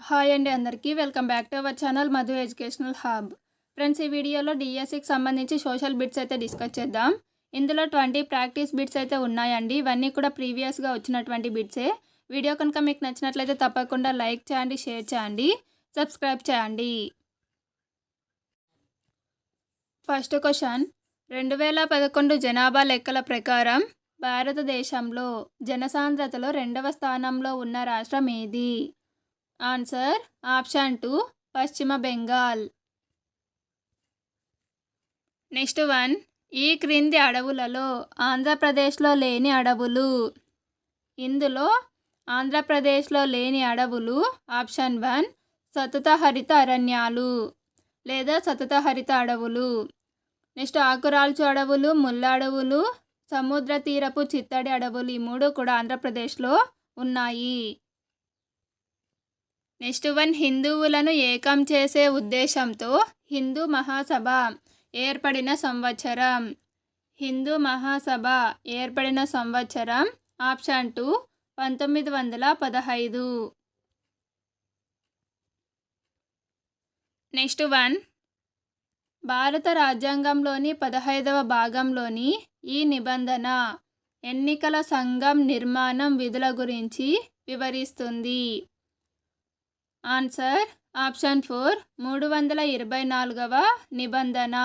Hi అండి అందరికీ welcome back to our channel Madhu educational hub. Friends, ఈ వీడియోలో డిఎస్సికి సంబంధించి సోషల్ బిట్స్ అయితే డిస్కస్ చేద్దాం. ఇందులో 20 ప్రాక్టీస్ బిట్స్ అయితే ఉన్నాయండి. ఇవన్నీ కూడా ప్రీవియస్గా వచ్చినటువంటి బిట్సే. వీడియో కనుక మీకు నచ్చినట్లయితే తప్పకుండా లైక్ చేయండి, షేర్ చేయండి, సబ్స్క్రైబ్ చేయండి. ఫస్ట్ క్వశ్చన్, 2011 జనాభా లెక్కల ప్రకారం భారతదేశంలో జనసాంద్రతలో 2వ స్థానంలో ఉన్న రాష్ట్రం ఏది? ఆన్సర్ ఆప్షన్ 2 పశ్చిమ బెంగాల్. నెక్స్ట్ వన్, ఈ క్రింది అడవులలో ఆంధ్రప్రదేశ్లో లేని అడవులు. ఇందులో ఆంధ్రప్రదేశ్లో లేని అడవులు ఆప్షన్ 1 సతత హరిత అరణ్యాలు లేదా సతత హరిత అడవులు. నెక్స్ట్ ఆకురాల్చు అడవులు, ముళ్ళ అడవులు, సముద్ర తీరపు చిత్తడి అడవులు. ఈ 3 కూడా ఆంధ్రప్రదేశ్లో ఉన్నాయి. నెక్స్ట్ వన్, హిందువులను ఏకం చేసే ఉద్దేశంతో హిందూ మహాసభ ఏర్పడిన సంవత్సరం. హిందూ మహాసభ ఏర్పడిన సంవత్సరం ఆప్షన్ 2 1915. నెక్స్ట్ వన్, భారత రాజ్యాంగంలోని 15వ భాగంలోని ఈ నిబంధన ఎన్నికల సంఘం నిర్మాణం విధుల గురించి వివరిస్తుంది. ఆన్సర్ ఆప్షన్ 4 324వ నిబంధన.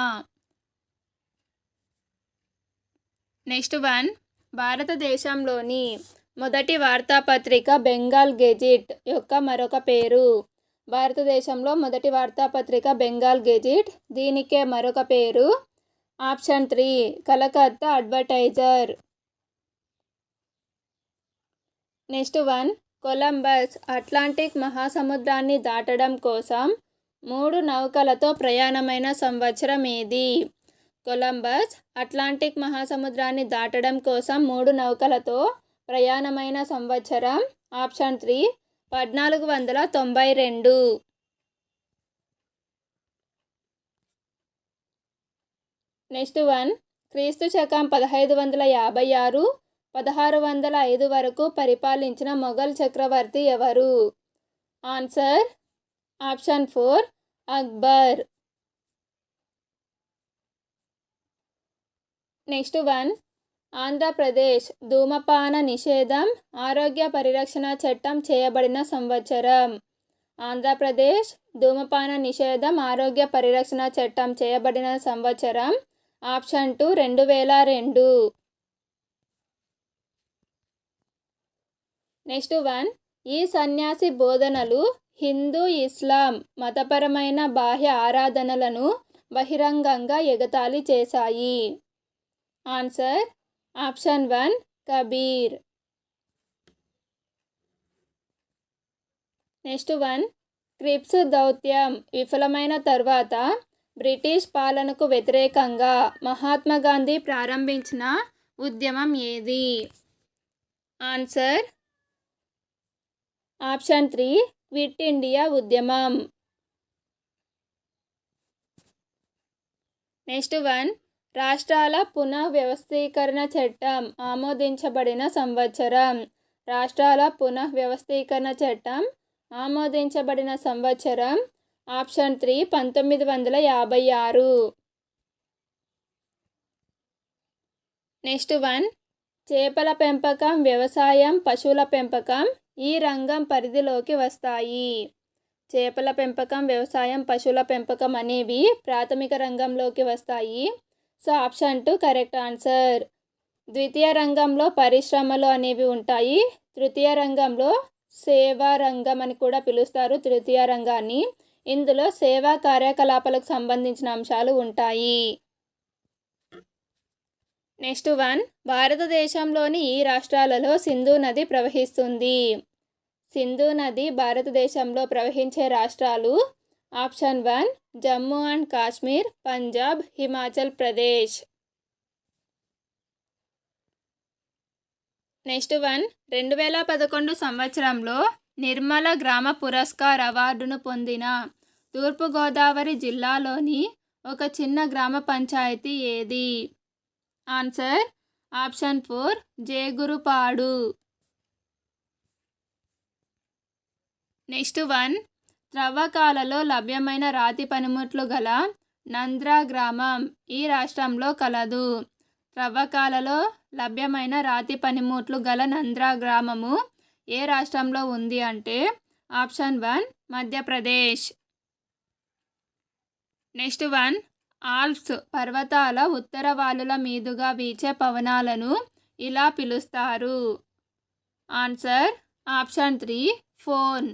నెక్స్ట్ వన్, భారతదేశంలోని మొదటి వార్తాపత్రిక బెంగాల్ గెజిట్ యొక్క మరొక పేరు. భారతదేశంలో మొదటి వార్తాపత్రిక బెంగాల్ గెజిట్, దీనికే మరొక పేరు option 3 Calcutta advertiser. Next one, Columbus Atlantic మహాసముద్రాన్ని దాటడం కోసం 3 నౌకలతో ప్రయాణమైన సంవత్సరం ఏది? కొలంబస్ అట్లాంటిక్ మహాసముద్రాన్ని దాటడం కోసం 3 నౌకలతో ప్రయాణమైన సంవత్సరం ఆప్షన్ 3 1492. నెక్స్ట్ వన్, క్రీస్తు శకం 1556 1605 వరకు పరిపాలించిన మొఘల్ చక్రవర్తి ఎవరు? Answer option 4 Akbar. Next one, Andhra Pradesh ధూమపాన నిషేధం ఆరోగ్య పరిరక్షణ చట్టం చేయబడిన సంవత్సరం. ఆంధ్రప్రదేశ్ ధూమపాన నిషేధం ఆరోగ్య పరిరక్షణ చట్టం చేయబడిన సంవత్సరం ఆప్షన్ 2 2002. నెక్స్ట్ వన్, ఈ సన్యాసి బోధనలు హిందూ ఇస్లాం మతపరమైన బాహ్య ఆరాధనలను బహిరంగంగా ఎగతాళి చేశాయి. Answer option 1 Kabir. Next one, Cripps దౌత్యం విఫలమైన తర్వాత బ్రిటిష్ పాలనకు వ్యతిరేకంగా మహాత్మా గాంధీ ప్రారంభించిన ఉద్యమం ఏది? ఆన్సర్ ఆప్షన్ 3 క్విట్ ఇండియా ఉద్యమం. నెక్స్ట్ వన్, రాష్ట్రాల పునఃవ్యవస్థీకరణ చట్టం ఆమోదించబడిన సంవత్సరం. రాష్ట్రాల పునఃవ్యవస్థీకరణ చట్టం ఆమోదించబడిన సంవత్సరం ఆప్షన్ 3 1956. నెక్స్ట్ వన్, చేపల పెంపకం, వ్యవసాయం, పశువుల పెంపకం ఈ రంగం పరిధిలోకి వస్తాయి. చేపల పెంపకం, వ్యవసాయం, పశువుల పెంపకం అనేవి ప్రాథమిక రంగంలోకి వస్తాయి. So option 2 correct answer. ద్వితీయ రంగంలో పరిశ్రమలు అనేవి ఉంటాయి. తృతీయ రంగంలో సేవా రంగం అని కూడా పిలుస్తారు తృతీయ రంగాన్ని. ఇందులో సేవా కార్యకలాపాలకు సంబంధించిన అంశాలు ఉంటాయి. నెక్స్ట్ వన్, భారతదేశంలోని ఈ రాష్ట్రాలలో సింధు నది ప్రవహిస్తుంది. సింధు నది భారతదేశంలో ప్రవహించే రాష్ట్రాలు option 1 Jammu and Kashmir, Punjab, Himachal Pradesh. Next one, 2011 సంవత్సరంలో నిర్మల గ్రామ పురస్కార్ అవార్డును పొందిన తూర్పుగోదావరి జిల్లాలోని ఒక చిన్న గ్రామ పంచాయతీ ఏది? Answer option 4 Jegurupadu. Next one, త్రవ్వకాలలో లభ్యమైన రాతి పనిముట్లు గల నంద్రా గ్రామం ఈ రాష్ట్రంలో కలదు. త్రవ్వకాలలో లభ్యమైన రాతి పనిముట్లు గల నంద్రా గ్రామము ఏ రాష్ట్రంలో ఉంది అంటే ఆప్షన్ 1 మధ్యప్రదేశ్. నెక్స్ట్ 1 ఆల్ప్స్ పర్వతాల ఉత్తర వాలుల మీదుగా వీచే పవనాలను ఇలా పిలుస్తారు. Answer option 3 phone.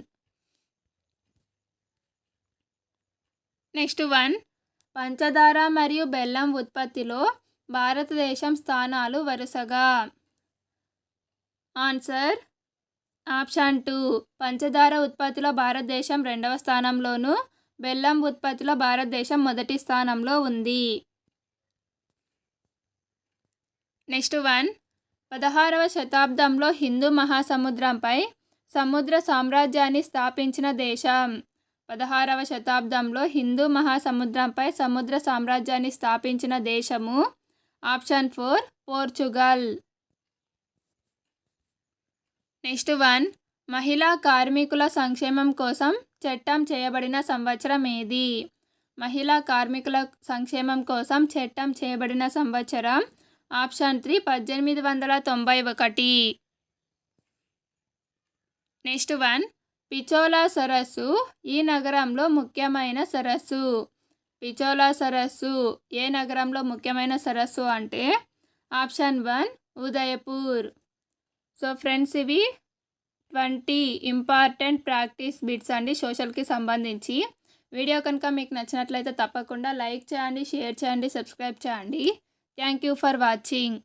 నెక్స్ట్ 1 పంచదార మరియు బెల్లం ఉత్పత్తిలో భారతదేశం స్థానాలు వరుసగా. ఆన్సర్ ఆప్షన్ 2 పంచదార ఉత్పత్తిలో భారతదేశం 2వ స్థానంలోను, బెల్లం ఉత్పత్తిలో భారతదేశం మొదటి స్థానంలో ఉంది. నెక్స్ట్ 1 16వ శతాబ్దంలో హిందూ మహాసముద్రంపై సముద్ర సామ్రాజ్యాన్ని స్థాపించిన దేశం. 16వ శతాబ్దంలో హిందూ మహాసముద్రంపై సముద్ర సామ్రాజ్యాన్ని స్థాపించిన దేశము ఆప్షన్ 4 పోర్చుగల్. నెక్స్ట్ 1 మహిళా కార్మికుల సంక్షేమం కోసం చట్టం చేయబడిన సంవత్సరం ఏది? మహిళా కార్మికుల సంక్షేమం కోసం చట్టం చేయబడిన సంవత్సరం ఆప్షన్ 3 1891. నెక్స్ట్ 1 పిచోలా సరస్సు ఈ నగరంలో ముఖ్యమైన సరస్సు. పిచోలా సరస్సు ఏ నగరంలో ముఖ్యమైన సరస్సు అంటే ఆప్షన్ 1 ఉదయపూర్. సో ఫ్రెండ్స్, ఇవి 20 ఇంపార్టెంట్ ప్రాక్టీస్ బిట్స్ అండి సోషల్కి సంబంధించి. వీడియో కనుక మీకు నచ్చినట్లయితే తప్పకుండా లైక్ చేయండి, షేర్ చేయండి, సబ్స్క్రైబ్ చేయండి. Thank you for watching.